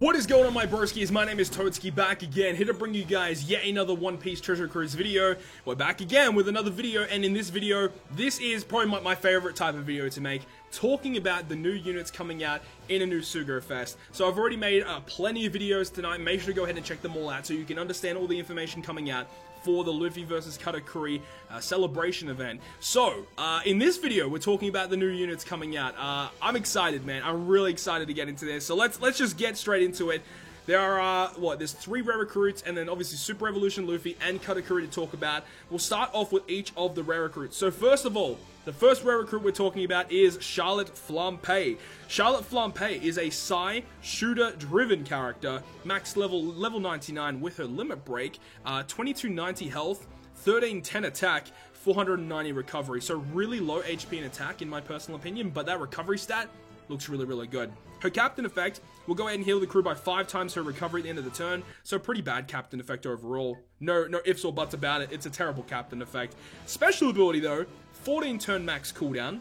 What is going on, my broskies? My name is Toadski, back again, here to bring you guys yet another One Piece Treasure Cruise video. We're back again with another video, and in this video, this is probably my favorite type of video to make, talking about the new units coming out in a new Sugo Fest. So I've already made plenty of videos tonight. Make sure to go ahead and check them all out so you can understand all the information coming out for the Luffy vs. Katakuri celebration event. So, in this video, we're talking about the new units coming out. I'm excited, man. I'm really excited to get into this. So let's just get straight into it. There are, there's 3 rare recruits, and then obviously Super Evolution Luffy and Katakuri to talk about. We'll start off with each of the rare recruits. So first of all, the first rare recruit we're talking about is Charlotte Flampe. Charlotte Flampe is a Psy shooter-driven character, max level 99 with her limit break, 2290 health, 1310 attack, 490 recovery. So really low HP and attack in my personal opinion, but that recovery stat looks really, really good. Her captain effect will go ahead and heal the crew by 5 times her recovery at the end of the turn, so pretty bad captain effect overall. No ifs or buts about it, it's a terrible captain effect. Special ability though, 14 turn max cooldown.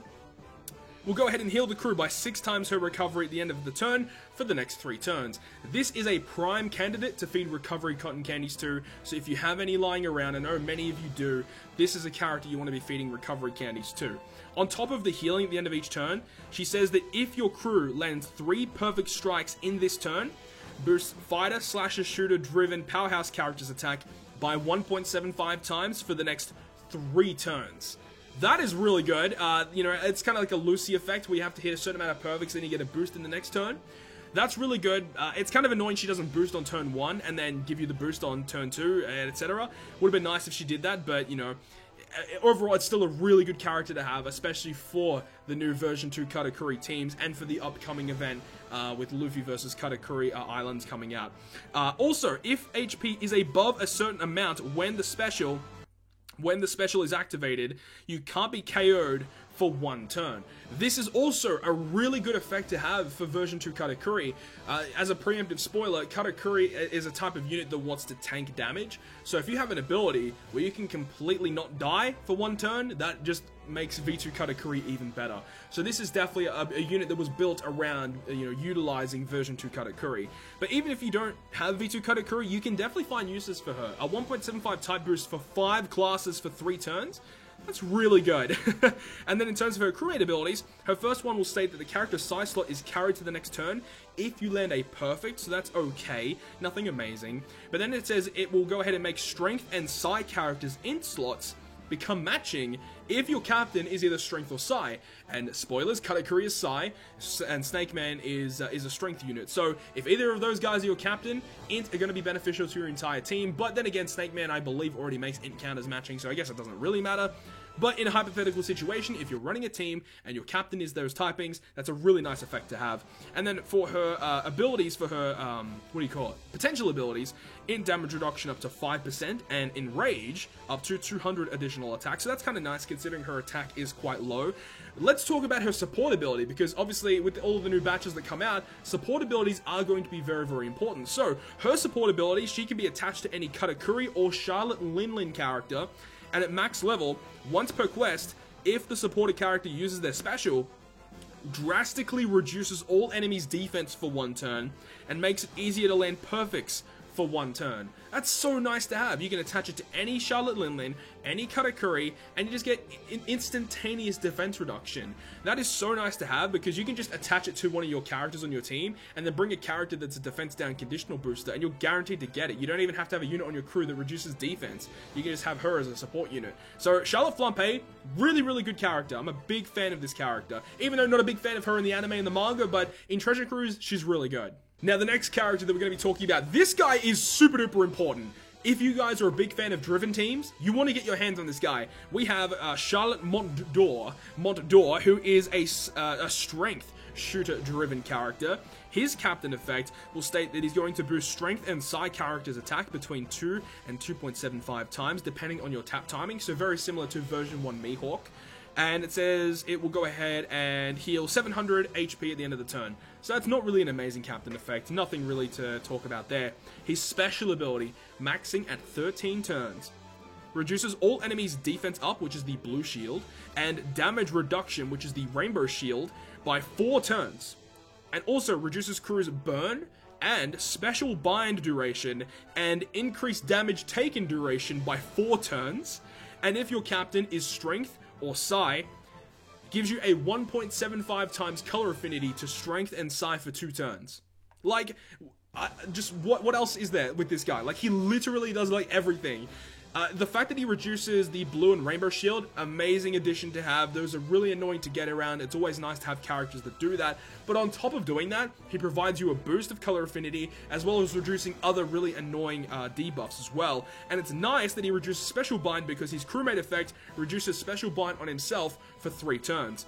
We'll go ahead and heal the crew by 6 times her recovery at the end of the turn for the next 3 turns. This is a prime candidate to feed recovery cotton candies to, so if you have any lying around, I know many of you do, this is a character you want to be feeding recovery candies to. On top of the healing at the end of each turn, she says that if your crew lands 3 perfect strikes in this turn, boosts fighter, slasher, shooter driven powerhouse characters attack by 1.75 times for the next 3 turns. That is really good. You know, it's kind of like a Lucy effect where you have to hit a certain amount of perfects, then you get a boost in the next turn. That's really good. It's kind of annoying she doesn't boost on turn 1 and then give you the boost on turn 2, etc. Would have been nice if she did that, but, you know, overall, it's still a really good character to have, especially for the new version 2 Katakuri teams and for the upcoming event with Luffy vs. Katakuri Islands coming out. Also, if HP is above a certain amount when the special is activated, you can't be KO'd for 1 turn. This is also a really good effect to have for version 2 Katakuri. As a preemptive spoiler, Katakuri is a type of unit that wants to tank damage, so if you have an ability where you can completely not die for 1 turn, that just makes V2 Katakuri even better. So this is definitely a unit that was built around, you know, utilizing version 2 Katakuri. But even if you don't have V2 Katakuri, you can definitely find uses for her. A 1.75 type boost for 5 classes for 3 turns. That's really good. And then in terms of her crewmate abilities, her first one will state that the character Psy slot is carried to the next turn if you land a perfect, so that's okay, nothing amazing. But then it says it will go ahead and make strength and Psy characters in slots become matching if your captain is either strength or Psy. And spoilers, Katakuri is Psy, and Snake Man is a strength unit. So if either of those guys are your captain, Int are going to be beneficial to your entire team. But then again, Snake Man, I believe, already makes Int counters matching, so I guess it doesn't really matter. But in a hypothetical situation, if you're running a team and your captain is those typings, that's a really nice effect to have. And then for her abilities, for her, potential abilities, Int damage reduction up to 5%, and in Rage, up to 200 additional attacks. So that's kind of nice considering her attack is quite low. Let's talk about her support ability, because obviously with all of the new batches that come out, support abilities are going to be very, very important. So her support ability, she can be attached to any Katakuri or Charlotte Lin character, and at max level, once per quest, if the supported character uses their special, drastically reduces all enemies' defense for 1 turn, and makes it easier to land perfects for 1 turn. That's so nice to have. You can attach it to any Charlotte Lin, any Katakuri, and you just get instantaneous defense reduction. That is so nice to have because you can just attach it to one of your characters on your team and then bring a character that's a defense down conditional booster and you're guaranteed to get it. You don't even have to have a unit on your crew that reduces defense. You can just have her as a support unit. So Charlotte Flampe, really, really good character. I'm a big fan of this character. Even though I'm not a big fan of her in the anime and the manga, but in Treasure Cruise, she's really good. Now, the next character that we're going to be talking about, this guy is super duper important. If you guys are a big fan of driven teams, you want to get your hands on this guy. We have Charlotte Montdor, who is a strength shooter-driven character. His captain effect will state that he's going to boost strength and Psy characters attack between 2 and 2.75 times, depending on your tap timing, so very similar to version 1 Mihawk. And it says it will go ahead and heal 700 HP at the end of the turn. So that's not really an amazing captain effect, nothing really to talk about there. His special ability, maxing at 13 turns, reduces all enemies' defense up, which is the blue shield, and damage reduction, which is the rainbow shield, by 4 turns. And also reduces crew's burn and special bind duration and increased damage taken duration by 4 turns. And if your captain is strength or psi, gives you a 1.75 times color affinity to strength and psi for 2 turns. Like, just what else is there with this guy? Like, he literally does like everything. The fact that he reduces the blue and rainbow shield, amazing addition to have. Those are really annoying to get around. It's always nice to have characters that do that. But on top of doing that, he provides you a boost of color affinity, as well as reducing other really annoying debuffs as well. And it's nice that he reduces special bind, because his crewmate effect reduces special bind on himself for 3 turns.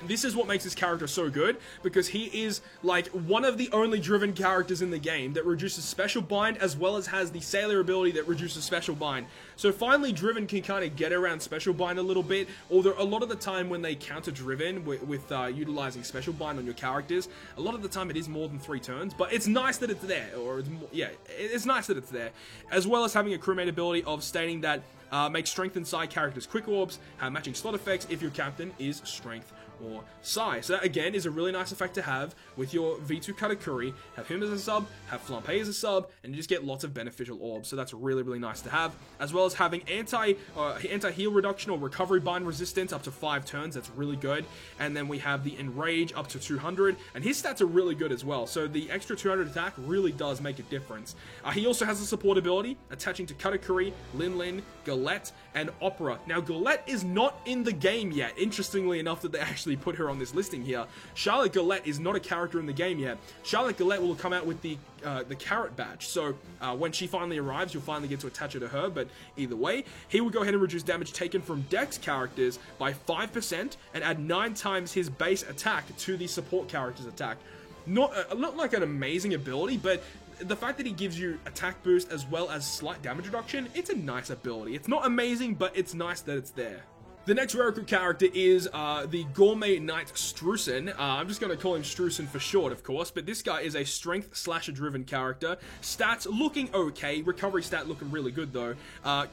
This is what makes this character so good, because he is like one of the only driven characters in the game that reduces special bind, as well as has the sailor ability that reduces special bind. So finally driven can kind of get around special bind a little bit, although a lot of the time when they counter driven with utilizing special bind on your characters, a lot of the time it is more than 3 turns, but it's nice that it's there, or it's more, yeah, it's nice that it's there, as well as having a crewmate ability of stating that make strength and psi characters quick orbs, have matching slot effects if your captain is strength or psi. So that again is a really nice effect to have with your V2 Katakuri. Have him as a sub, have Flampe as a sub, and you just get lots of beneficial orbs. So that's really, really nice to have. As well as having anti-heal reduction or recovery bind resistance up to 5 turns. That's really good. And then we have the Enrage up to 200, and his stats are really good as well. So the extra 200 attack really does make a difference. He also has a support ability attaching to Katakuri, Lin, Galette, and Opera. Now Galette is not in the game yet, interestingly enough that they actually put her on this listing here. Charlotte Galette is not a character in the game yet. Charlotte Galette will come out with the carrot badge, so when she finally arrives, you'll finally get to attach her to her, but either way, he will go ahead and reduce damage taken from Dex characters by 5% and add 9 times his base attack to the support character's attack. Not like an amazing ability, but the fact that he gives you attack boost as well as slight damage reduction, it's a nice ability. It's not amazing, but it's nice that it's there. The next rare recruit character is the Gourmet Knight Strusen. I'm just going to call him Strusen for short, of course, but this guy is a strength slasher driven character. Stats looking okay, recovery stat looking really good though.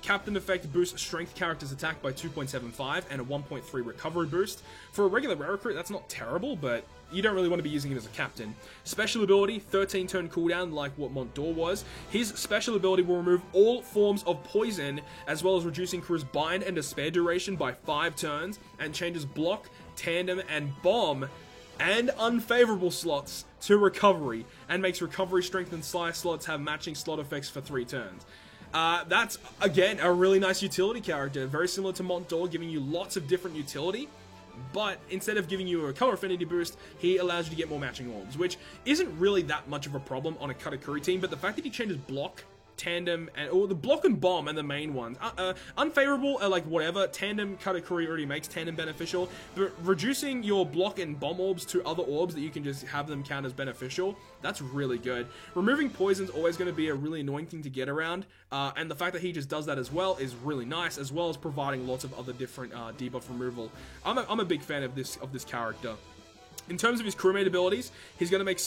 Captain effect boosts strength character's attack by 2.75 and a 1.3 recovery boost. For a regular rare recruit, that's not terrible, but you don't really want to be using it as a captain. Special ability, 13 turn cooldown like what Montdor was. His special ability will remove all forms of poison, as well as reducing crew's bind and despair duration by 5 turns, and changes block, tandem, and bomb and unfavorable slots to recovery, and makes recovery, strength, and psi slots have matching slot effects for 3 turns. That's, again, a really nice utility character, very similar to Montdor, giving you lots of different utility. But instead of giving you a color affinity boost, he allows you to get more matching orbs, which isn't really that much of a problem on a Katakuri team, but the fact that he changes block, tandem, or the block and bomb are the main ones. Unfavorable are like whatever. Tandem Katakuri already makes tandem beneficial, but reducing your block and bomb orbs to other orbs that you can just have them count as beneficial, that's really good. Removing poison's always going to be a really annoying thing to get around, and the fact that he just does that as well is really nice, as well as providing lots of other different debuff removal. I'm a big fan of this character. In terms of his crewmate abilities, he's going to make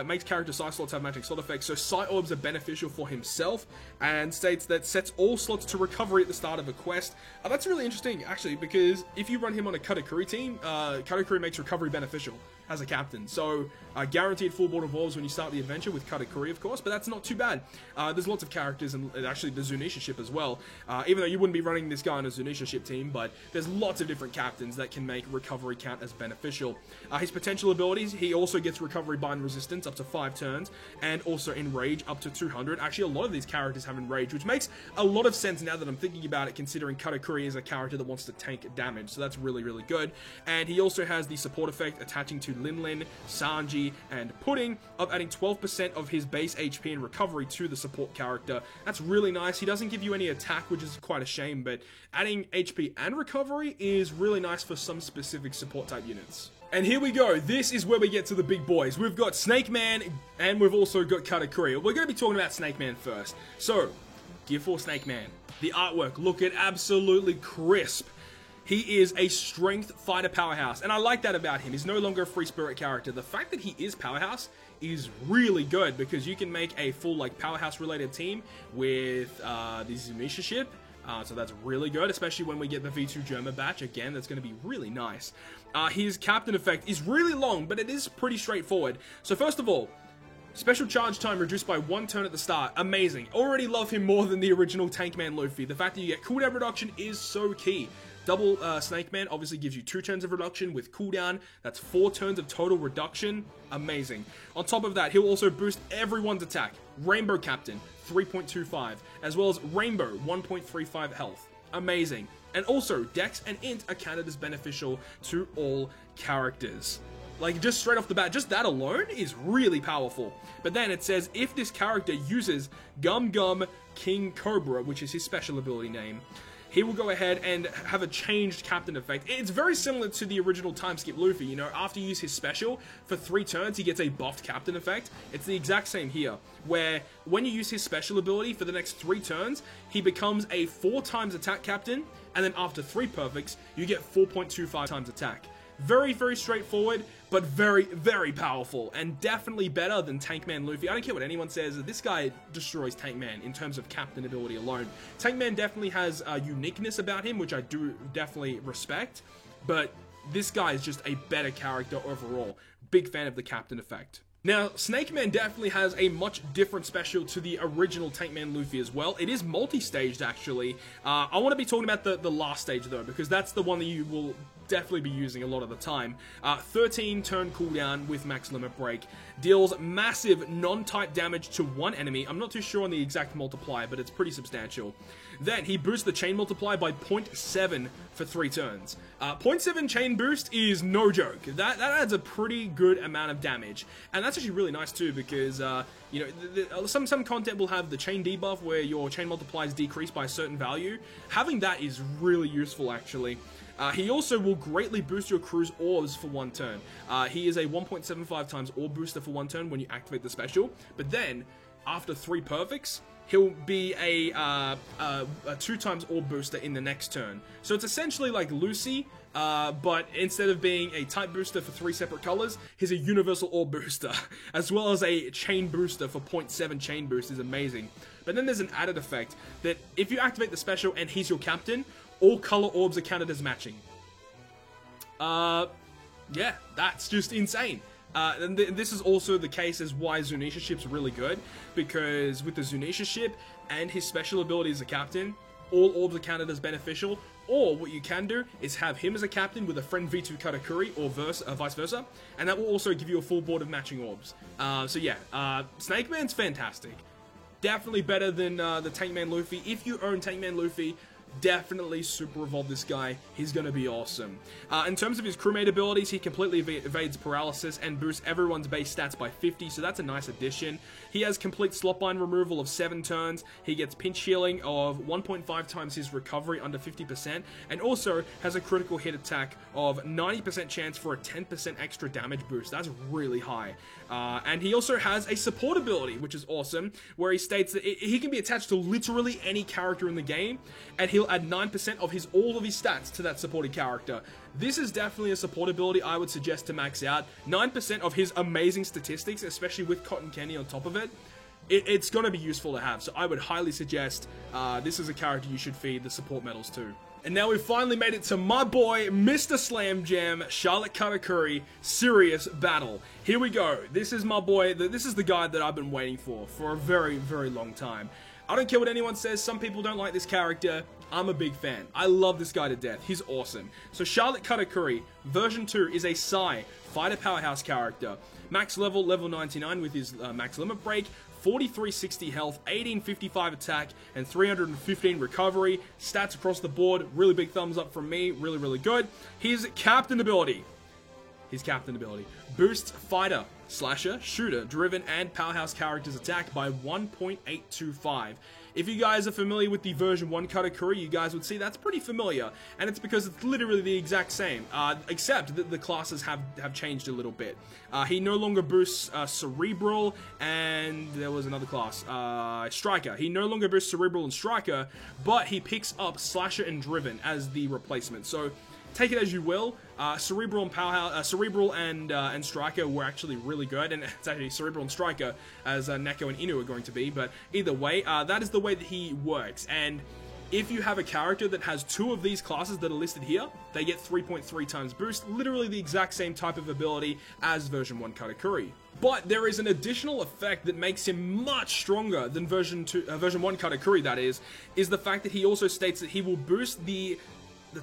makes character psi slots have matching slot effects, so psi orbs are beneficial for himself, and states that sets all slots to recovery at the start of a quest. That's really interesting, actually, because if you run him on a Katakuri team, Katakuri makes recovery beneficial as a captain, so guaranteed full board of orbs when you start the adventure with Katakuri, of course, but that's not too bad. There's lots of characters, and actually the Zunisha ship as well, even though you wouldn't be running this guy on a Zunisha ship team, but there's lots of different captains that can make recovery count as beneficial. His potential abilities, he also gets recovery bind resistance up to 5 turns, and also Enrage up to 200. Actually, a lot of these characters have Enrage, which makes a lot of sense now that I'm thinking about it, considering Katakuri is a character that wants to tank damage, so that's really, really good. And he also has the support effect attaching to Lin, Sanji, and Pudding, of adding 12% of his base HP and recovery to the support character. That's really nice. He doesn't give you any attack, which is quite a shame, but adding HP and recovery is really nice for some specific support type units. And here we go, this is where we get to the big boys. We've got Snake Man, and we've also got Katakuri. We're going to be talking about Snake Man first. So, Gear 4 Snake Man. The artwork, look at absolutely crisp. He is a strength fighter powerhouse, and I like that about him. He's no longer a free spirit character. The fact that he is powerhouse is really good, because you can make a full like powerhouse related team with the Zunisha ship. So that's really good, especially when we get the V2 Germa batch. Again, that's going to be really nice. His captain effect is really long, but it is pretty straightforward. So first of all, Special charge time reduced by 1 turn at the start. Amazing. Already love him more than the original Tankman Luffy. The fact that you get cooldown reduction is so key. Double Snake Man obviously gives you 2 turns of reduction with cooldown. That's 4 turns of total reduction. Amazing. On top of that, he'll also boost everyone's attack. Rainbow Captain, 3.25. As well as Rainbow, 1.35 health. Amazing. And also, Dex and Int are counted as beneficial to all characters. Like, just straight off the bat, just that alone is really powerful. But then it says, if this character uses Gum Gum King Cobra, which is his special ability name, he will go ahead and have a changed captain effect. It's very similar to the original Time Skip Luffy, you know, after you use his special, for 3 turns, he gets a buffed captain effect. It's the exact same here, where when you use his special ability for the next 3 turns, he becomes a 4 times attack captain, and then after 3 perfects, you get 4.25 times attack. Very, very straightforward, but very, very powerful, and definitely better than Tankman Luffy. I don't care what anyone says, this guy destroys Tankman in terms of captain ability alone. Tankman definitely has a uniqueness about him, which I do definitely respect, but this guy is just a better character overall. Big fan of the captain effect. Now, Snake Man definitely has a much different special to the original Tankman Luffy as well. It is multi-staged, actually. I want to be talking about the last stage, though, because that's the one that you will definitely be using a lot of the time. 13 turn cooldown with max limit break. Deals massive non-type damage to one enemy. I'm not too sure on the exact multiplier, but it's pretty substantial. Then, he boosts the chain multiplier by 0.7 for 3 turns. 0.7 chain boost is no joke. That adds a pretty good amount of damage. And that's actually really nice too, because, you know, some content will have the chain debuff where your chain multipliers decrease by a certain value. Having that is really useful, actually. He also will greatly boost your crew's orbs for 1 turn. He is a 1.75 times orb booster for 1 turn when you activate the special, but then, after 3 perfects, he'll be a 2 times orb booster in the next turn. So it's essentially like Lucy, but instead of being a type booster for 3 separate colors, he's a universal orb booster, as well as a chain booster for 0.7 chain boost is amazing. But then there's an added effect that if you activate the special and he's your captain, all color orbs are counted as matching. Yeah, that's just insane. And this is also the case as why Zunisha Ship's really good, because with the Zunisha Ship and his special ability as a captain, all orbs are counted as beneficial, or what you can do is have him as a captain with a friend V2 Katakuri, or vice versa, and that will also give you a full board of matching orbs. So yeah, Snake Man's fantastic. Definitely better than the Tankman Luffy. If you own Tankman Luffy, definitely super evolve this guy. He's gonna be awesome. In terms of his crewmate abilities, he completely evades paralysis and boosts everyone's base stats by 50, so that's a nice addition. He has complete slotbind removal of 7 turns. He gets pinch healing of 1.5 times his recovery under 50%, and also has a critical hit attack of 90% chance for a 10% extra damage boost. That's really high. And he also has a support ability, which is awesome, where he states that he can be attached to literally any character in the game, and he'll add 9% of all of his stats to that supported character. This is definitely a support ability I would suggest to max out. 9% of his amazing statistics, especially with Cotton Candy on top of it, it's going to be useful to have. So I would highly suggest this is a character you should feed the support medals to. And now we've finally made it to my boy, Mr. Slam Jam, Charlotte Katakuri, Serious Battle. Here we go. This is my boy. This is the guy that I've been waiting for a very, very long time. I don't care what anyone says. Some people don't like this character. I'm a big fan. I love this guy to death. He's awesome. So Charlotte Katakuri, version 2, is a Psy, fighter powerhouse character. Max level 99 with his max limit break. 4360 health, 1855 attack, and 315 recovery. Stats across the board, really big thumbs up from me, really, really good. His captain ability. Boosts fighter, slasher, shooter, driven, and powerhouse characters' attack by 1.825. If you guys are familiar with the version 1 Katakuri, you guys would see that's pretty familiar, and it's because it's literally the exact same, except that the classes have changed a little bit. He no longer boosts Cerebral, and there was another class, Striker. He no longer boosts Cerebral and Striker, but he picks up Slasher and Driven as the replacement. So take it as you will. Cerebral and Powerhouse, Cerebral and Striker were actually really good, and it's actually Cerebral and Striker as Neko and Inu are going to be. But either way, that is the way that he works. And if you have a character that has 2 of these classes that are listed here, they get 3.3 times boost, literally the exact same type of ability as version 1 Katakuri. But there is an additional effect that makes him much stronger than version 1 Katakuri, that is the fact that he also states that he will boost the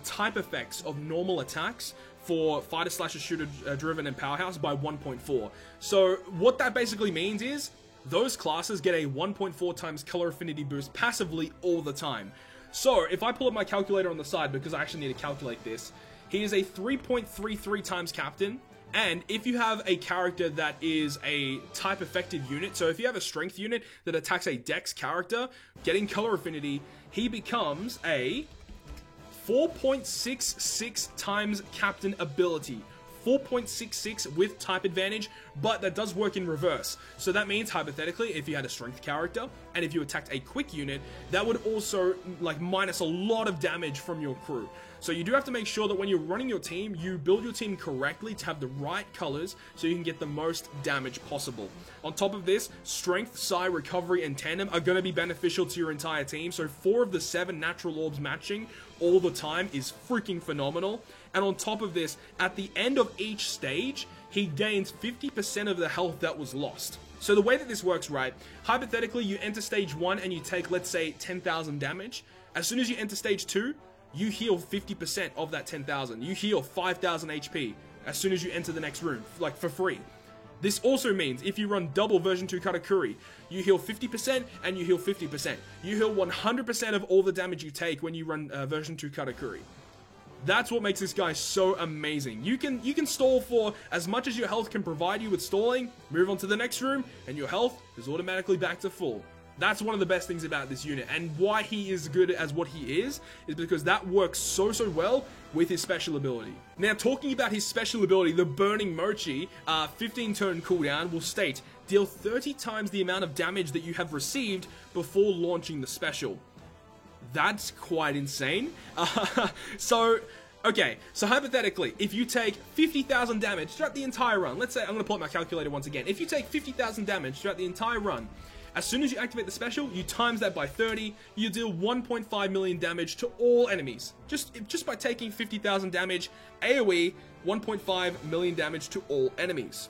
type effects of normal attacks for fighter, slasher, shooter, driven, and powerhouse by 1.4. So what that basically means is those classes get a 1.4 times color affinity boost passively all the time. So if I pull up my calculator on the side, because I actually need to calculate this, he is a 3.33 times captain. And if you have a character that is a type effective unit, so if you have a strength unit that attacks a dex character, getting color affinity, he becomes a 4.66 times captain ability. 4.66 with type advantage, but that does work in reverse. So that means, hypothetically, if you had a strength character, and if you attacked a quick unit, that would also, like, minus a lot of damage from your crew. So you do have to make sure that when you're running your team, you build your team correctly to have the right colors so you can get the most damage possible. On top of this, strength, psi, recovery, and tandem are going to be beneficial to your entire team. So 4 of the 7 natural orbs matching all the time is freaking phenomenal. And on top of this, at the end of each stage, he gains 50% of the health that was lost. So the way that this works, right, hypothetically, you enter stage 1 and you take, let's say, 10,000 damage. As soon as you enter stage 2, you heal 50% of that 10,000. You heal 5,000 HP as soon as you enter the next room, like, for free. This also means if you run double version 2 Katakuri, you heal 50% and you heal 50%. You heal 100% of all the damage you take when you run version 2 Katakuri. That's what makes this guy so amazing. You can stall for as much as your health can provide you with stalling, move on to the next room, and your health is automatically back to full. That's one of the best things about this unit, and why he is good as what he is because that works so well with his special ability. Now, talking about his special ability, the Burning Mochi, 15 turn cooldown will state, deal 30 times the amount of damage that you have received before launching the special. That's quite insane. Okay, so hypothetically, if you take 50,000 damage throughout the entire run, let's say, I'm going to pull up my calculator once again. If you take 50,000 damage throughout the entire run, as soon as you activate the special, you times that by 30, you deal 1.5 million damage to all enemies. Just by taking 50,000 damage, AoE, 1.5 million damage to all enemies.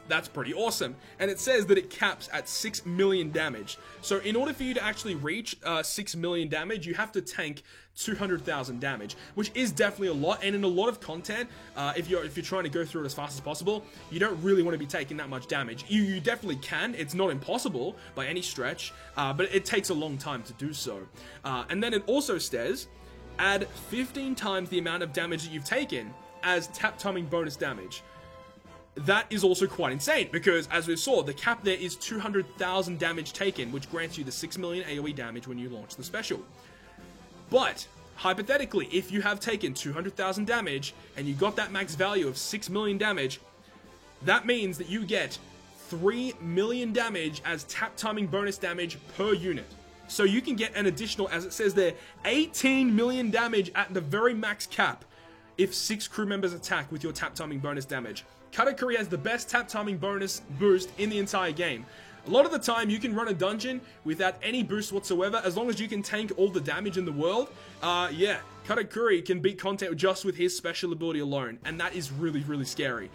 That's pretty awesome. And it says that it caps at 6 million damage. So in order for you to actually reach 6 million damage, you have to tank 200,000 damage, which is definitely a lot. And in a lot of content, if you're trying to go through it as fast as possible, you don't really want to be taking that much damage. You definitely can. It's not impossible by any stretch, but it takes a long time to do so. And then it also says, add 15 times the amount of damage that you've taken as tap timing bonus damage. That is also quite insane, because as we saw, the cap there is 200,000 damage taken, which grants you the 6 million AoE damage when you launch the special. But, hypothetically, if you have taken 200,000 damage, and you got that max value of 6 million damage, that means that you get 3 million damage as tap timing bonus damage per unit. So you can get an additional, as it says there, 18 million damage at the very max cap if 6 crew members attack with your tap timing bonus damage. Katakuri has the best tap timing bonus boost in the entire game. A lot of the time, you can run a dungeon without any boost whatsoever, as long as you can tank all the damage in the world. Yeah, Katakuri can beat content just with his special ability alone, and that is really scary.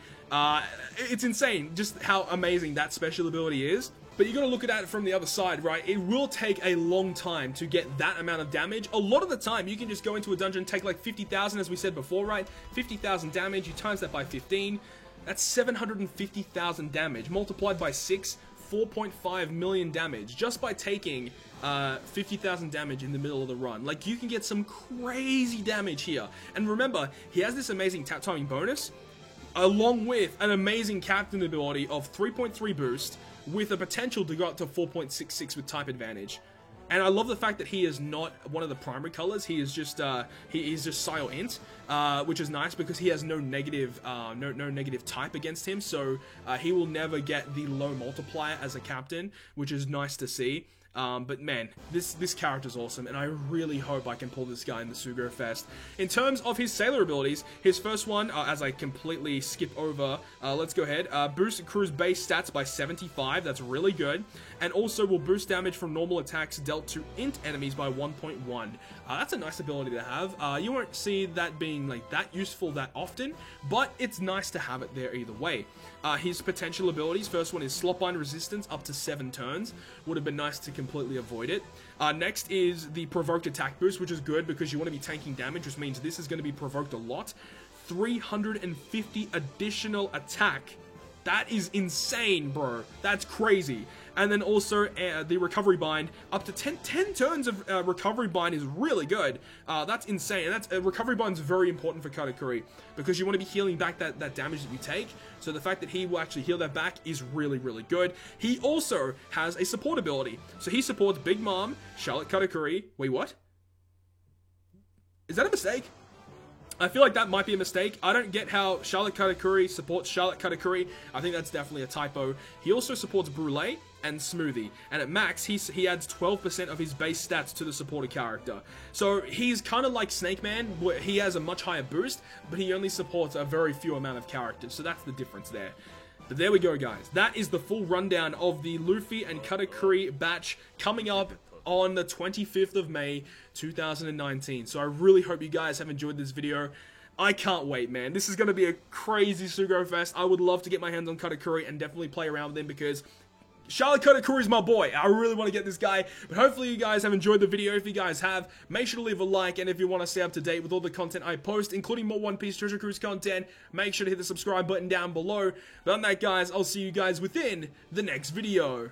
It's insane just how amazing that special ability is. But you gotta look at it from the other side, right? It will take a long time to get that amount of damage. A lot of the time, you can just go into a dungeon, take like 50,000, as we said before, right? 50,000 damage, you times that by 15, that's 750,000 damage. Multiplied by 6, 4.5 million damage, just by taking 50,000 damage in the middle of the run. Like, you can get some crazy damage here. And remember, he has this amazing tap timing bonus, along with an amazing captain ability of 3.3 boost, with a potential to go up to 4.66 with type advantage. And I love the fact that he is not one of the primary colors. He is just Sile Int, which is nice because he has no negative type against him. So he will never get the low multiplier as a captain, which is nice to see. But man, this character's awesome, and I really hope I can pull this guy in the Sugo Fest. In terms of his Sailor abilities, his first one, as I completely skip over, let's go ahead. Boost crew's base stats by 75, that's really good. And also will boost damage from normal attacks dealt to int enemies by 1.1. That's a nice ability to have. You won't see that being like that useful that often, but it's nice to have it there either way. His potential abilities, first one is Slotbind resistance up to 7 turns. Would have been nice to completely avoid it. Next is the provoked attack boost, which is good because you want to be tanking damage, which means this is going to be provoked a lot. 350 additional attack. That is insane, bro. That's crazy. And then also the recovery bind, up to 10 turns of recovery bind is really good. That's insane. And that's recovery bind is very important for Katakuri because you want to be healing back that damage that you take. So the fact that he will actually heal that back is really, really good. He also has a support ability. So he supports Big Mom, Charlotte Katakuri. Wait, what? Is that a mistake? I feel like that might be a mistake. I don't get how Charlotte Katakuri supports Charlotte Katakuri. I think that's definitely a typo. He also supports Brûlé and Smoothie. And at max, he adds 12% of his base stats to the supported character. So he's kind of like Snake Man, where he has a much higher boost, but he only supports a very few amount of characters. So that's the difference there. But there we go, guys. That is the full rundown of the Luffy and Katakuri batch coming up on the 25th of May, 2019. So I really hope you guys have enjoyed this video. I can't wait, man. This is going to be a crazy Sugo Fest. I would love to get my hands on Katakuri and definitely play around with him because Charlotte Katakuri is my boy. I really want to get this guy. But hopefully you guys have enjoyed the video. If you guys have, make sure to leave a like. And if you want to stay up to date with all the content I post, including more One Piece Treasure Cruise content, make sure to hit the subscribe button down below. But on that, guys, I'll see you guys within the next video.